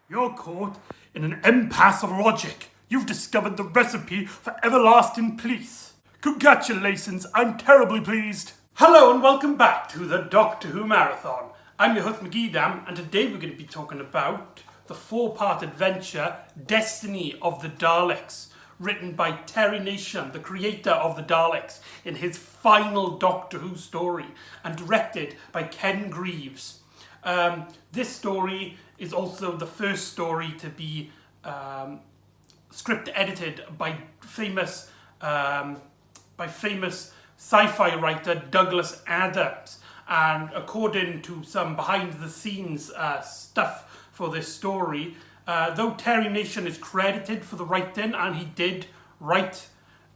You're caught in an impasse of logic. You've discovered the recipe for everlasting peace. Congratulations, I'm terribly pleased. Hello and welcome back to the Doctor Who Marathon. I'm your host McEdam, and today we're going to be talking about the 4-part adventure Destiny of the Daleks, written by Terry Nation, the creator of the Daleks, in his final Doctor Who story, and directed by Ken Greaves. This story is also the first story to be script edited by famous sci-fi writer Douglas Adams. And according to some behind-the-scenes stuff for this story, though Terry Nation is credited for the writing, and he did write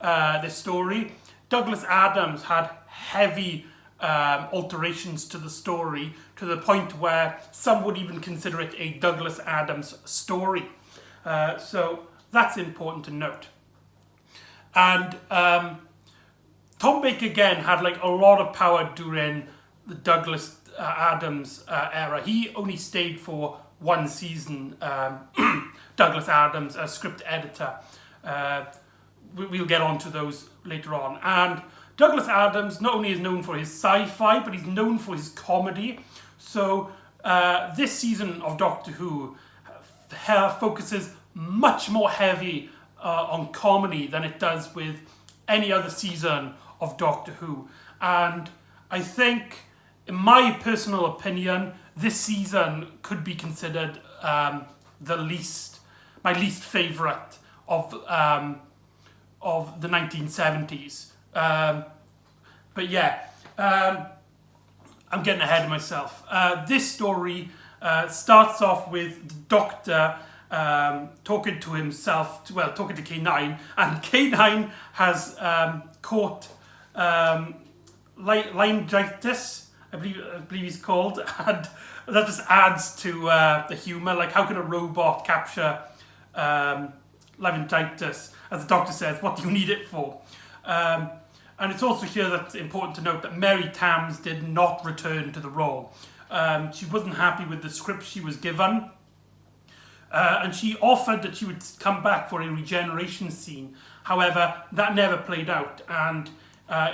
this story, Douglas Adams had heavy alterations to the story, to the point where some would even consider it a Douglas Adams story. So that's important to note. And Tom Baker again had like a lot of power during the Douglas Adams era. He only stayed for one season, Douglas Adams as script editor. We'll get on to those later on. And Douglas Adams not only is known for his sci-fi, but he's known for his comedy. So this season of Doctor Who focuses much more heavy on comedy than it does with any other season of Doctor Who. And I think, in my personal opinion, this season could be considered my least favourite of the 1970s. But yeah, I'm getting ahead of myself. This story starts off with the Doctor talking to himself, talking to K9, and K9 has caught laryngitis, I believe he's called, and that just adds to the humour. Like, how can a robot capture laryngitis? As the Doctor says, what do you need it for? And it's also here that's important to note that Mary Tams did not return to the role. She wasn't happy with the script she was given, and she offered that she would come back for a regeneration scene. However, that never played out, and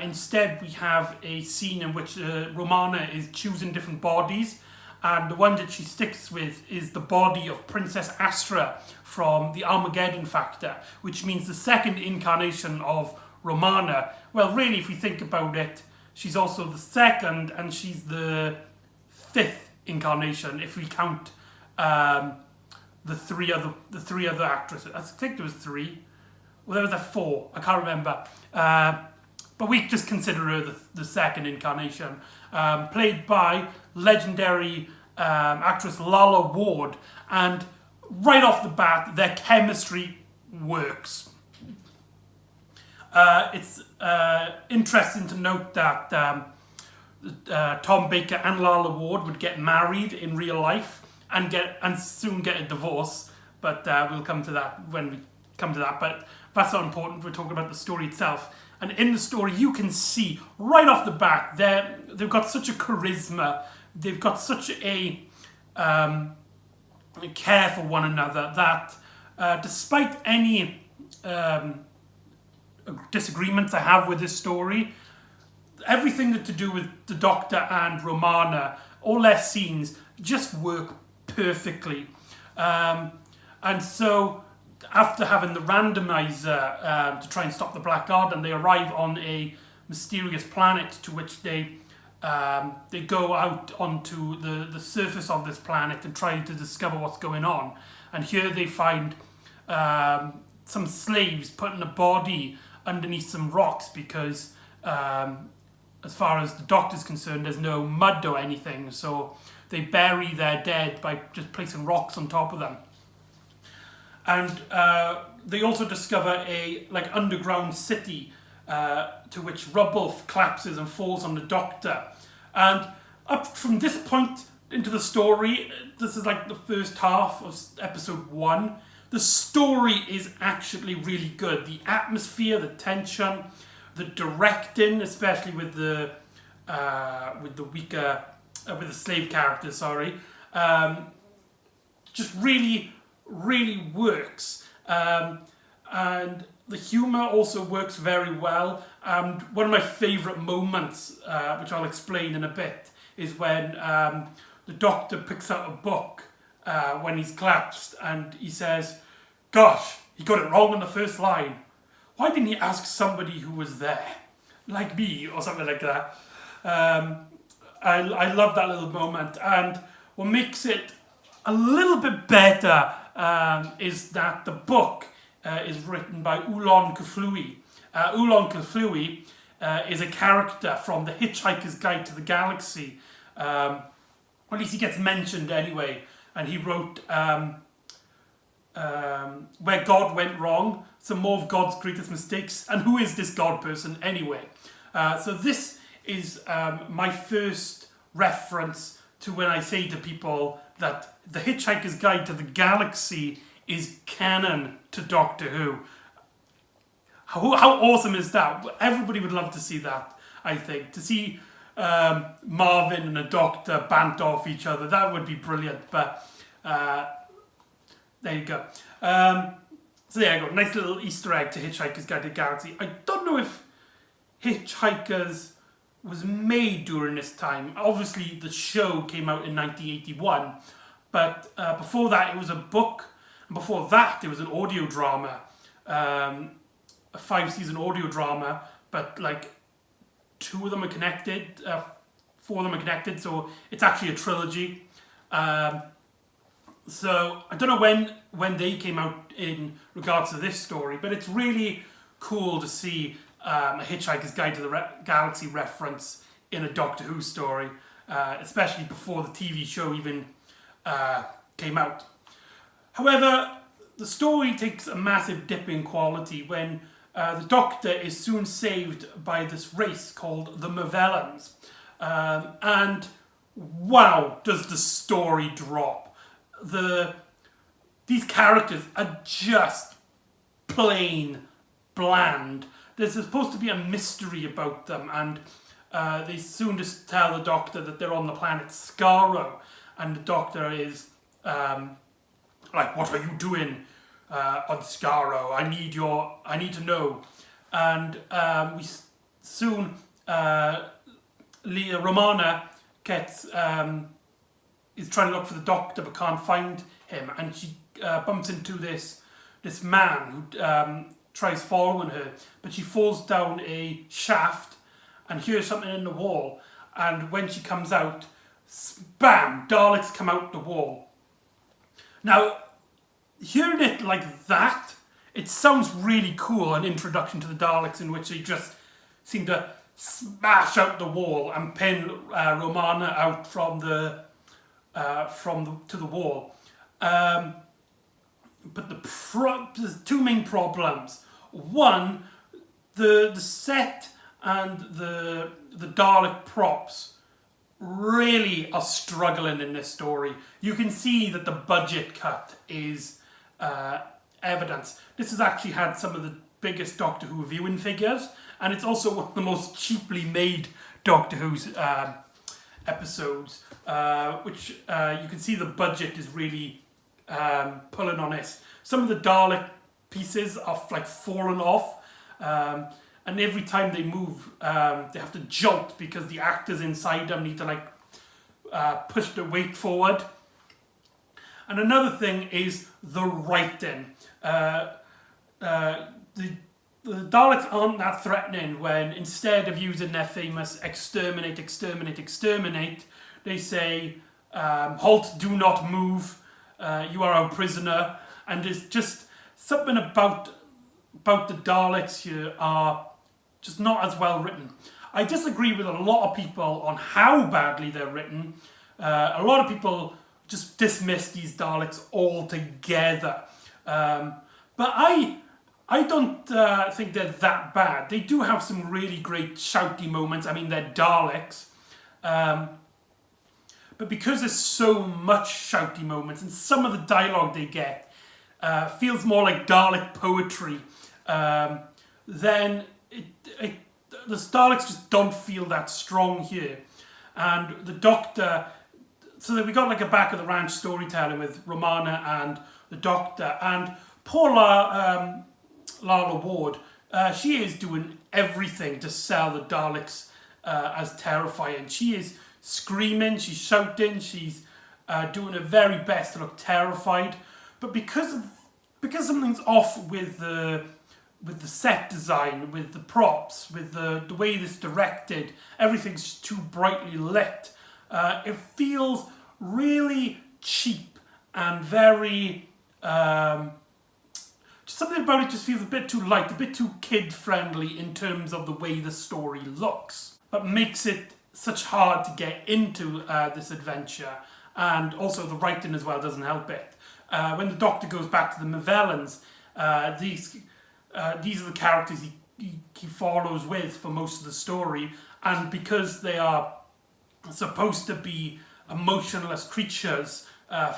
instead we have a scene in which Romana is choosing different bodies, and the one that she sticks with is the body of Princess Astra from the Armageddon Factor, which means the second incarnation of Romana. Well, really, if we think about it, she's also the second, and she's the 5th incarnation if we count the three other actresses. I think there was 3. Well, there was a 4. I can't remember. But we just consider her the second incarnation, played by legendary actress Lalla Ward. And right off the bat, their chemistry works. It's interesting to note that Tom Baker and Lalla Ward would get married in real life and soon get a divorce. But we'll come to that when we come to that. But that's not important. We're talking about the story itself. And in the story, you can see right off the bat they've got such a charisma. They've got such a care for one another that despite any disagreements I have with this story, everything that to do with the Doctor and Romana, all their scenes just work perfectly. And so, after having the randomizer to try and stop the Black Garden, they arrive on a mysterious planet to which they go out onto the surface of this planet and try to discover what's going on. And here they find some slaves putting a body underneath some rocks because, as far as the Doctor's concerned, there's no mud or anything. So they bury their dead by just placing rocks on top of them. And they also discover a underground city to which rubble collapses and falls on the Doctor. And up from this point into the story, this is like the first half of episode 1. The story is actually really good. The atmosphere, the tension, the directing, especially with the slave characters, just really, really works. And the humour also works very well. And one of my favourite moments, which I'll explain in a bit, is when the Doctor picks out a book when he's collapsed, and he says, "Gosh, he got it wrong on the first line. Why didn't he ask somebody who was there, like me," or something like that. I love that little moment, and what makes it a little bit better is that the book is written by Ulon Kuflui. Ulon Kuflui is a character from The Hitchhiker's Guide to the Galaxy. At least he gets mentioned anyway, and he wrote Where God Went Wrong, Some More of God's Greatest Mistakes, and Who Is This God Person Anyway? So this is my first reference to when I say to people that The Hitchhiker's Guide to the Galaxy is canon to Doctor Who. How awesome is that? Everybody would love to see that, I think. To see Marvin and the Doctor bant off each other, that would be brilliant. But there you go. So there you go, nice little Easter egg to Hitchhiker's Guide to the Galaxy. I don't know if Hitchhikers was made during this time. Obviously, the show came out in 1981, but before that, it was a book. And before that, it was an audio drama, a 5-season audio drama, but like 2 of them are connected, 4 of them are connected, so it's actually a trilogy. So I don't know when they came out in regards to this story, but it's really cool to see a Hitchhiker's Guide to the Galaxy reference in a Doctor Who story, especially before the TV show even came out. However, the story takes a massive dip in quality when the Doctor is soon saved by this race called the McEdams. And wow, does the story drop. These characters are just plain bland. There's supposed to be a mystery about them, and they soon just tell the Doctor that they're on the planet Skaro, and the Doctor is like, "What are you doing on Skaro? I need to know." And we soon Romana gets is trying to look for the Doctor but can't find him, and she bumps into this man who tries following her, but she falls down a shaft and hears something in the wall, and when she comes out, bam, Daleks come out the wall. Now, hearing it like that, it sounds really cool, an introduction to the Daleks in which they just seem to smash out the wall and pin Romana out from the to the wall. But there's 2 main problems. One, the set and the Dalek props really are struggling in this story. You can see that the budget cut is evidence. This has actually had some of the biggest Doctor Who viewing figures, and it's also one of the most cheaply made Doctor Who's episodes, which you can see the budget is really pulling on this. Some of the Dalek pieces are like falling off, and every time they move, they have to jolt because the actors inside them need to like push the weight forward. And another thing is the writing. The Daleks aren't that threatening when, instead of using their famous exterminate, exterminate, exterminate, they say, halt, do not move, you are our prisoner. And there's just something about the Daleks here are just not as well written. I disagree with a lot of people on how badly they're written. A lot of people just dismiss these Daleks altogether. But I don't think they're that bad. They do have some really great shouty moments. I mean, they're Daleks. But because there's so much shouty moments, and some of the dialogue they get feels more like Dalek poetry, then the Daleks just don't feel that strong here. And the Doctor so that we got like a back of the ranch storytelling with Romana and the Doctor, and poor Lala Ward. She is doing everything to sell the Daleks as terrifying. She is screaming, she's shouting, she's doing her very best to look terrified. But because something's off with the set design, with the props, with the way it's directed, everything's too brightly lit. It feels really cheap and very... something about it just feels a bit too light, a bit too kid-friendly in terms of the way the story looks. But makes it such hard to get into this adventure. And also the writing as well doesn't help it. When the Doctor goes back to the Mavellans, these are the characters he follows with for most of the story. And because they are supposed to be emotionless creatures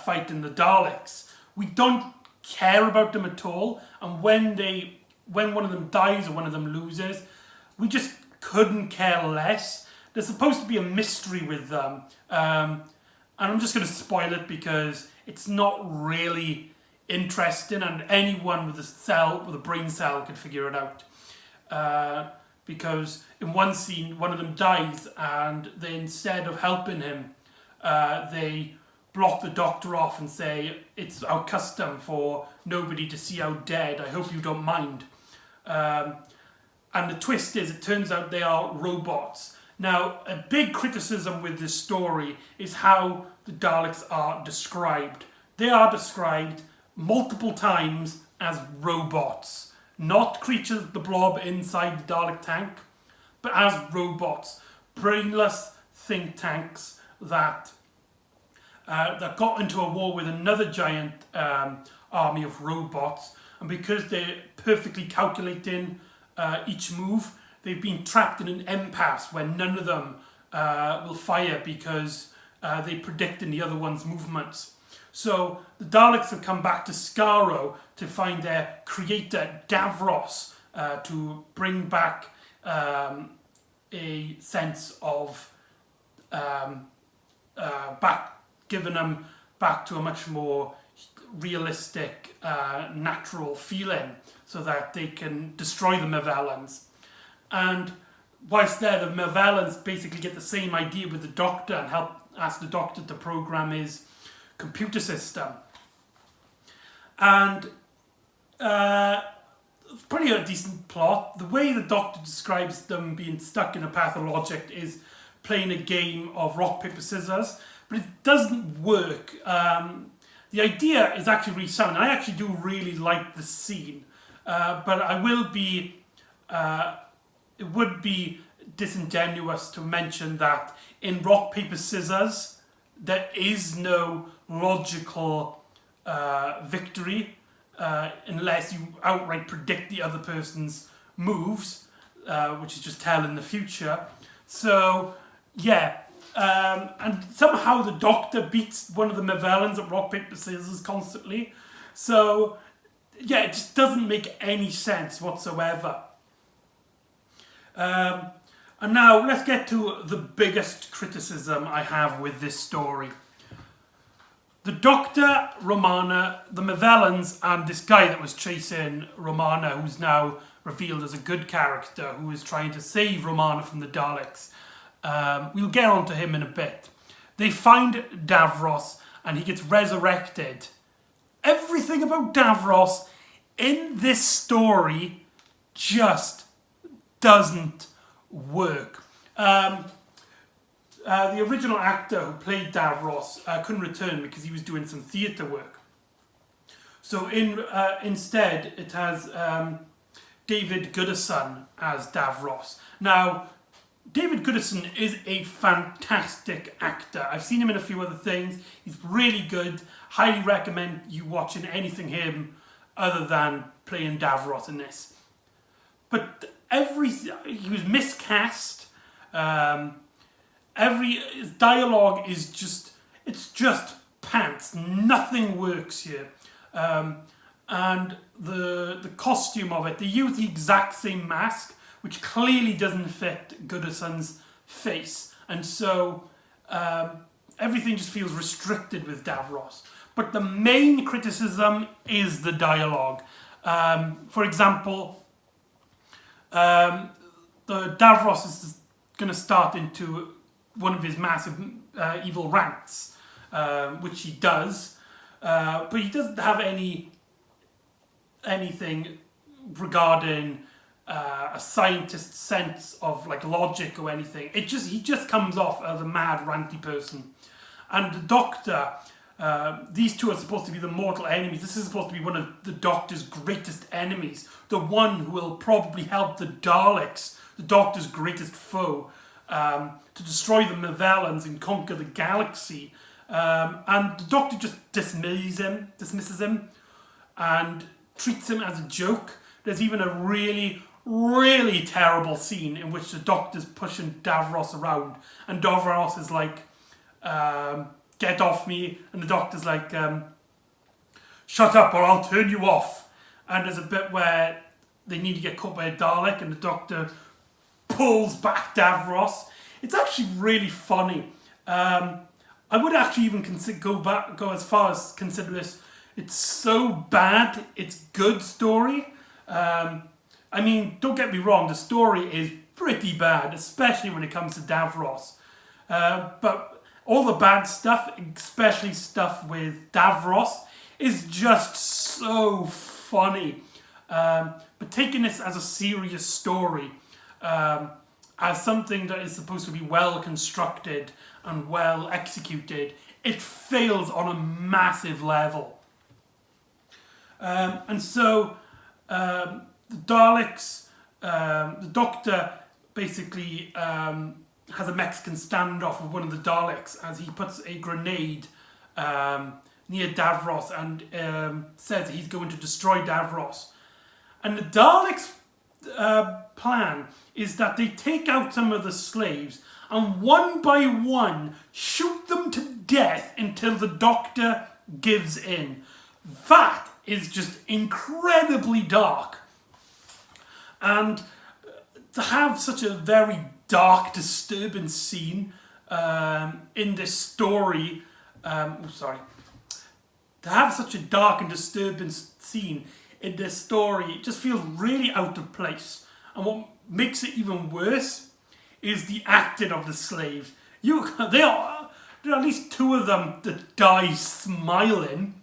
fighting the Daleks, we don't care about them at all, and when one of them dies or one of them loses, we just couldn't care less. There's supposed to be a mystery with them, and I'm just going to spoil it because it's not really interesting, and anyone with a brain cell could figure it out. Because in one scene, one of them dies, and they, instead of helping him, they block the Doctor off and say, it's our custom for nobody to see our dead, I hope you don't mind. And the twist is, it turns out they are robots. Now, a big criticism with this story is how the Daleks are described. They are described multiple times as robots. Not creatures of the blob inside the Dalek tank, but as robots. Brainless think tanks that got into a war with another giant army of robots, and because they're perfectly calculating each move, they've been trapped in an impasse where none of them will fire because they predict in the other one's movements. So the Daleks have come back to Skaro to find their creator Davros to bring back a sense of giving them back to a much more realistic, natural feeling, so that they can destroy the Mavellans. And whilst there, the Mavellans basically get the same idea with the Doctor and ask the Doctor to program his computer system. And it's pretty a decent plot. The way the Doctor describes them being stuck in a pathologic is playing a game of rock, paper, scissors, but it doesn't work. The idea is actually really sound. I actually do really like the scene, but I will be... it would be disingenuous to mention that in rock, paper, scissors, there is no logical victory unless you outright predict the other person's moves, which is just telling the future. So, yeah. And somehow the Doctor beats one of the Mavellans at rock, paper, scissors constantly. So, yeah, it just doesn't make any sense whatsoever. And now let's get to the biggest criticism I have with this story. The Doctor, Romana, the Mavellans, and this guy that was chasing Romana, who's now revealed as a good character, who is trying to save Romana from the Daleks. We'll get on to him in a bit. They find Davros and he gets resurrected. Everything about Davros in this story just doesn't work. The original actor who played Davros couldn't return because he was doing some theatre work. So instead it has David Goodison as Davros. Now, David Goodison is a fantastic actor. I've seen him in a few other things. He's really good. Highly recommend you watching anything him other than playing Davros in this. But he was miscast. His dialogue is it's just pants. Nothing works here. And the costume of it, they use the exact same mask, which clearly doesn't fit Goodison's face. And so everything just feels restricted with Davros. But the main criticism is the dialogue. For example, the Davros is going to start into one of his massive evil rants, which he does, but he doesn't have anything regarding a scientist's sense of like logic or anything. He just comes off as a mad ranty person. And the Doctor, these two are supposed to be the mortal enemies. This is supposed to be one of the Doctor's greatest enemies, the one who will probably help the Daleks, the Doctor's greatest foe, to destroy the Mavellans and conquer the galaxy. And the Doctor just dismisses him and treats him as a joke. There's even a really, really terrible scene in which the Doctor's pushing Davros around, and Davros is like, get off me, and the Doctor's like, shut up or I'll turn you off. And there's a bit where they need to get caught by a Dalek, and the Doctor pulls back Davros. It's actually really funny. I would actually even go as far as consider this, it's so bad, it's good story. I mean, don't get me wrong, the story is pretty bad, especially when it comes to Davros. But all the bad stuff, especially stuff with Davros, is just so funny. But taking this as a serious story, as something that is supposed to be well constructed and well executed, it fails on a massive level. And so the Daleks, the Doctor basically has a Mexican standoff with one of the Daleks as he puts a grenade near Davros and says he's going to destroy Davros. And the Daleks' plan is that they take out some of the slaves and one by one shoot them to death until the Doctor gives in. That is just incredibly dark. And to have such a very dark, disturbing scene in this story, to have such a dark and disturbing scene in this story, it just feels really out of place. And what makes it even worse is the acting of the slaves. There are at least two of them that die smiling,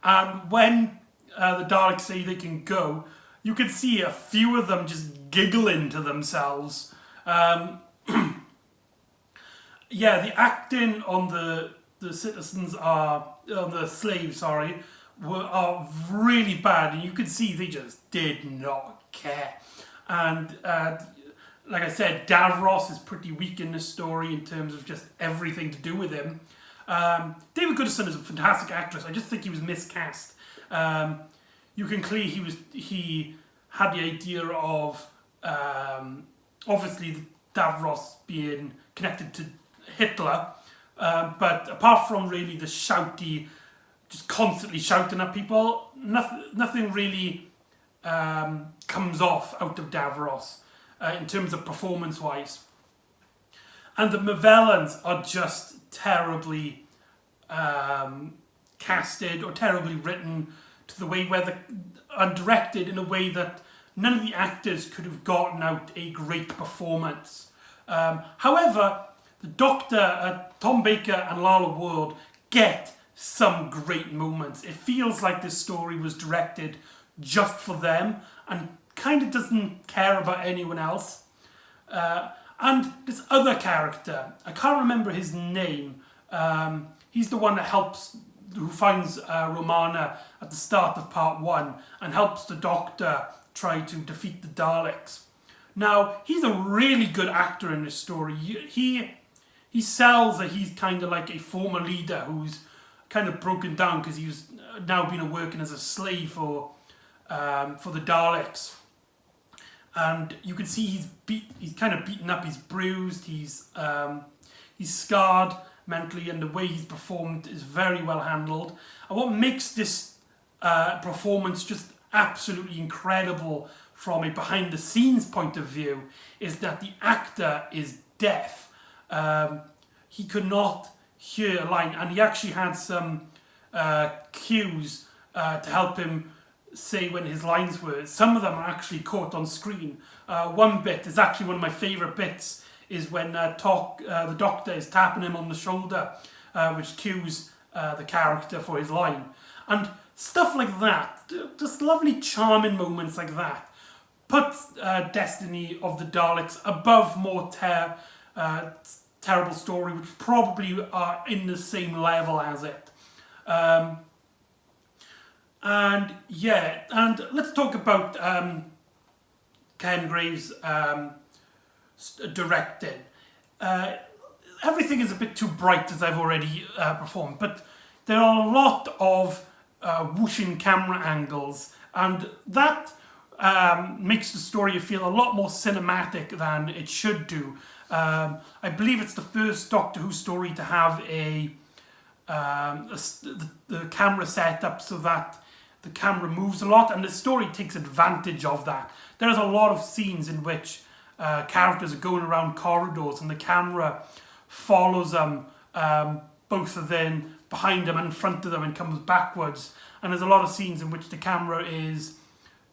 and when the Daleks say they can go, you can see a few of them just giggling to themselves. Yeah, the acting on the citizens are the slaves, are really bad, and you can see they just did not care. And like I said, Davros is pretty weak in this story in terms of just everything to do with him. David Goodison is a fantastic actress. I just think he was miscast. You can clearly he had the idea of obviously Davros being connected to Hitler, but apart from really the shouty, just constantly shouting at people, nothing really comes off out of Davros in terms of performance-wise. And the Mavellans are just terribly casted or terribly written to the way where they are directed in a way that none of the actors could have gotten out a great performance. However, the Doctor, Tom Baker and Lala Ward get some great moments. It feels like this story was directed just for them and kind of doesn't care about anyone else. And this other character, I can't remember his name. He's the one that who finds Romana at the start of part 1 and helps the Doctor try to defeat the Daleks. Now, he's a really good actor in this story. He sells that he's kind of like a former leader who's kind of broken down because he's now been working as a slave for the Daleks. And you can see he's kind of beaten up, he's bruised, he's scarred mentally, and the way he's performed is very well handled. And what makes this performance just absolutely incredible from a behind the scenes point of view is that the actor is deaf. He could not hear a line, and he actually had some cues to help him say when his lines were. Some of them are actually caught on screen. One bit is actually one of my favourite bits, is when the Doctor is tapping him on the shoulder, which cues the character for his line. And stuff like that, just lovely charming moments like that, puts Destiny of the Daleks above more terrible story, which probably are in the same level as it. And yeah, and let's talk about Ken Graves' directing. Everything is a bit too bright, as I've already performed, but there are a lot of whooshing camera angles, and that makes the story feel a lot more cinematic than it should do. I believe it's the first Doctor Who story to have the camera set up so that the camera moves a lot, and the story takes advantage of that. There's a lot of scenes in which characters are going around corridors and the camera follows them, both of them behind them and in front of them, and comes backwards. And there's a lot of scenes in which the camera is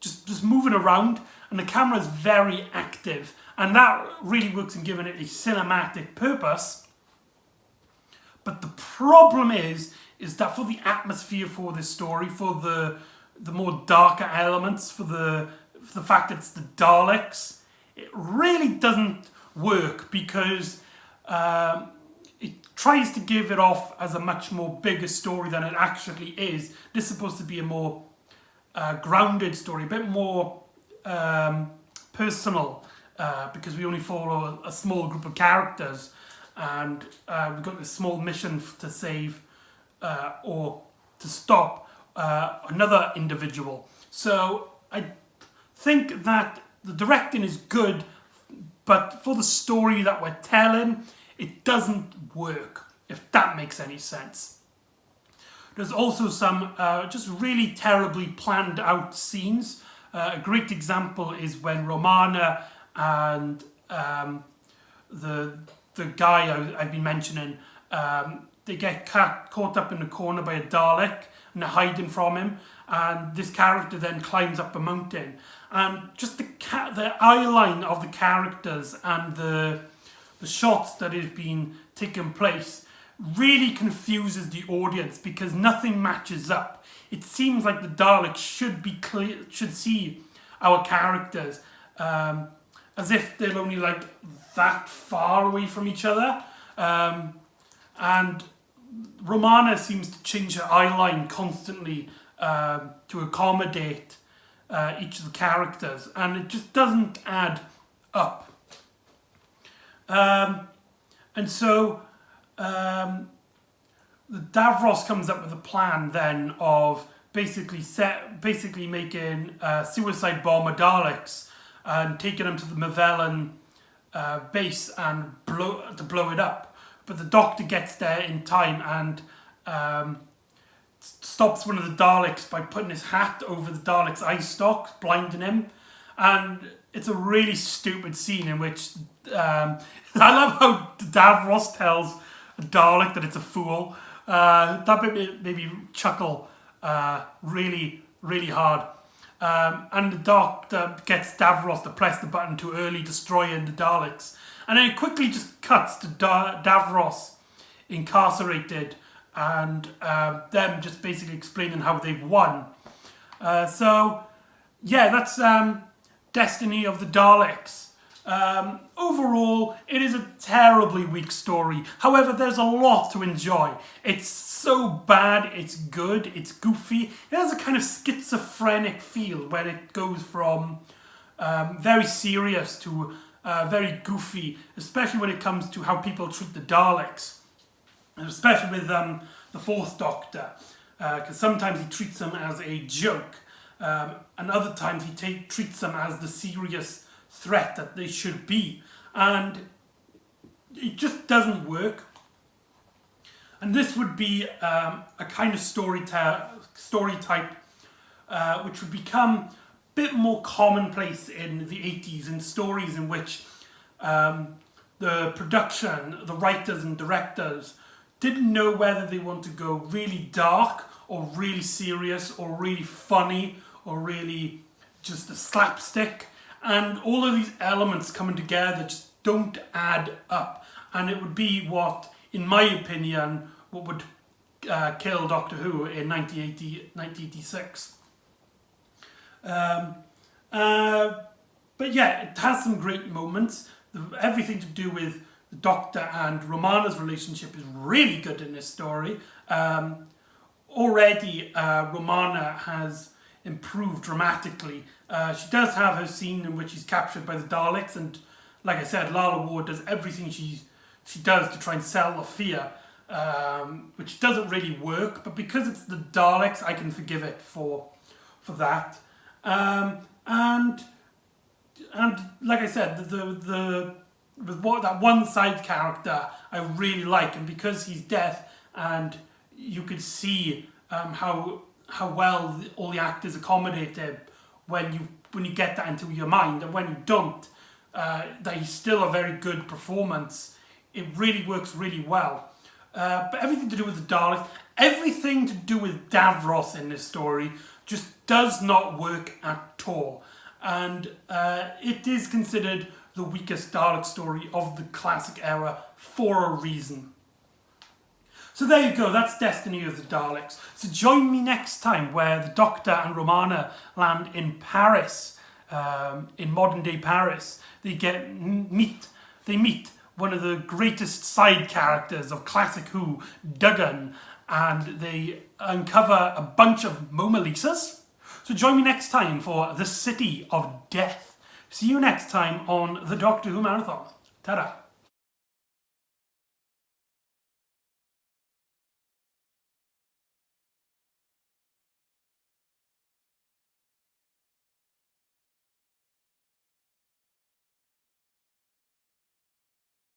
just moving around, and the camera is very active, and that really works in giving it a cinematic purpose. But the problem is that for the atmosphere for this story, for the more darker elements, for the fact that it's the Daleks, it really doesn't work, because it tries to give it off as a much more bigger story than it actually is. This is supposed to be a more grounded story, a bit more personal, because we only follow a small group of characters, and we've got this small mission to save or to stop another individual. So I think that the directing is good, but for the story that we're telling, it doesn't work, if that makes any sense. There's also some just really terribly planned out scenes. A great example is when Romana and the guy I've been mentioning, they get caught up in the corner by a Dalek, and they're hiding from him, and this character then climbs up a mountain, and just the eye line of the characters and the shots that have been taking place really confuses the audience, because nothing matches up. It seems like the Daleks should see our characters as if they're only like that far away from each other, and Romana seems to change her eye line constantly to accommodate each of the characters, and it just doesn't add up. And so the Davros comes up with a plan then of basically making suicide bomber Daleks and taking them to the Mavellan base and blow it up. But the Doctor gets there in time and stops one of the Daleks by putting his hat over the Dalek's eye stalks, blinding him. And it's a really stupid scene in which I love how Davros tells a Dalek that it's a fool. That bit made me chuckle really, really hard. And the Doctor gets Davros to press the button too early, destroying the Daleks. And then it quickly just cuts to Davros incarcerated, and them just basically explaining how they've won. So, yeah, that's Destiny of the Daleks. Overall, it is a terribly weak story. However, there's a lot to enjoy. It's so bad, it's good, it's goofy. It has a kind of schizophrenic feel when it goes from very serious to very goofy, especially when it comes to how people treat the Daleks. And especially with the Fourth Doctor, because sometimes he treats them as a joke, and other times he treats them as the serious threat that they should be, and it just doesn't work. And this would be a kind of story type which would become a bit more commonplace in the 80s, in stories in which the production, the writers and directors didn't know whether they want to go really dark or really serious or really funny or really just a slapstick. And all of these elements coming together just don't add up. And it would be what, in my opinion, what would kill Doctor Who in 1986. But yeah, it has some great moments. Everything to do with the Doctor and Romana's relationship is really good in this story. Already, Romana has improved dramatically. She does have her scene in which she's captured by the Daleks, and like I said, Lalla Ward does everything she does to try and sell the fear, which doesn't really work, but because it's the Daleks, I can forgive it for that. And like I said, that one side character I really like, and because he's deaf, and you could see how well all the actors accommodate him when you get that into your mind, and when you don't, that he's still a very good performance. It really works really well. But everything to do with the Daleks, everything to do with Davros in this story just does not work at all. And it is considered the weakest Dalek story of the classic era for a reason. So there you go, that's Destiny of the Daleks. So join me next time where the Doctor and Romana land in Paris, in modern day Paris. They meet one of the greatest side characters of classic Who, Duggan, and they uncover a bunch of Mona Lisas. So join me next time for The City of Death. See you next time on the Doctor Who Marathon. Ta-da!